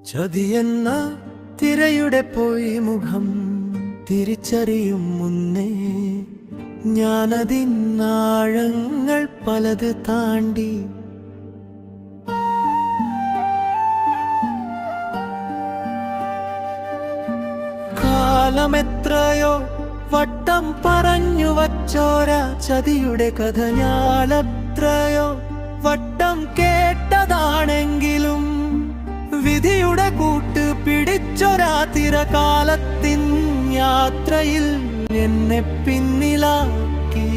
ചതിയെന്ന തിരയുടെ പോയി മുഖം തിരിച്ചറിയും മുന്നേ ഞാനതിന്നാഴങ്ങൾ പലത് താണ്ടി കാലമെത്രയോ വട്ടം പറഞ്ഞു വച്ചോര ചതിയുടെ കഥ ഞാനെത്രയോ വട്ടം കേട്ടതാണെങ്കിലും വിധിയുടെ കൂട്ട് പിടിച്ചൊരാ തിരകാലത്തിൻ യാത്രയിൽ എന്നെ പിന്നിലാക്കി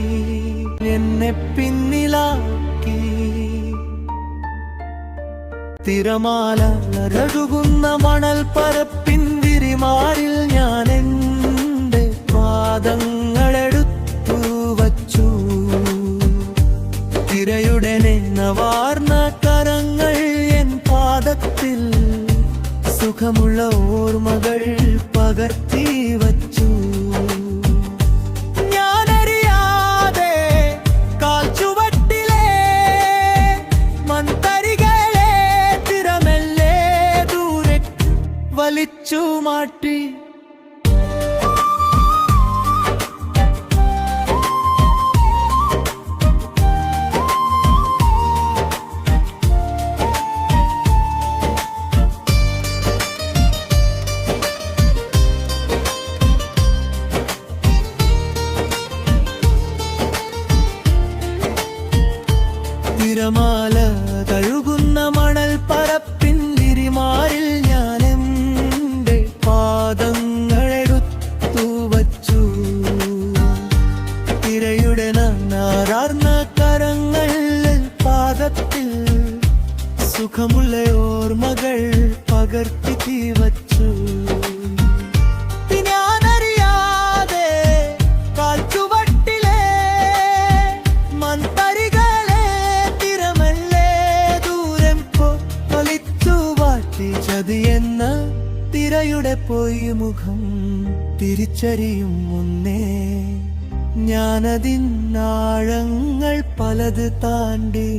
തിരമാല അഴകുന്ന മണൽ പരപ്പിൻ വിരിമാറിൽ ഞാൻ എൻ്റെ പാദങ്ങളെടുത്തു വച്ചു. തിരയുടെ നവാർന്ന കരങ്ങൾ എൻ പാദത്തിൽ സുഖമുള്ള ഓർമ്മകൾ പകർത്തി വച്ചു. ഞാനറിയാതെ കാൽച്ചുവട്ടിലെ മൺതരികളെ തിരമെല്ലെ ദൂരെ വലിച്ചു മാറ്റി. തിരമാല തഴുകുന്ന മണൽ പരപ്പിൻ വിരിമാറിൽ ഞാൻ എൻ്റെ പാദങ്ങളെടുത്തു വച്ചു. തിരയുടെ നാറാർന്ന കരങ്ങൾ പാദത്തിൽ സുഖമുള്ള ഓർമ്മകൾ പകർത്തി വച്ചു. ചതിയെന്ന തിരയുടെ പോയി മുഖം തിരിച്ചറിയും മുന്നേ ഞാനതിന്നാഴങ്ങൾ പലത് താണ്ടി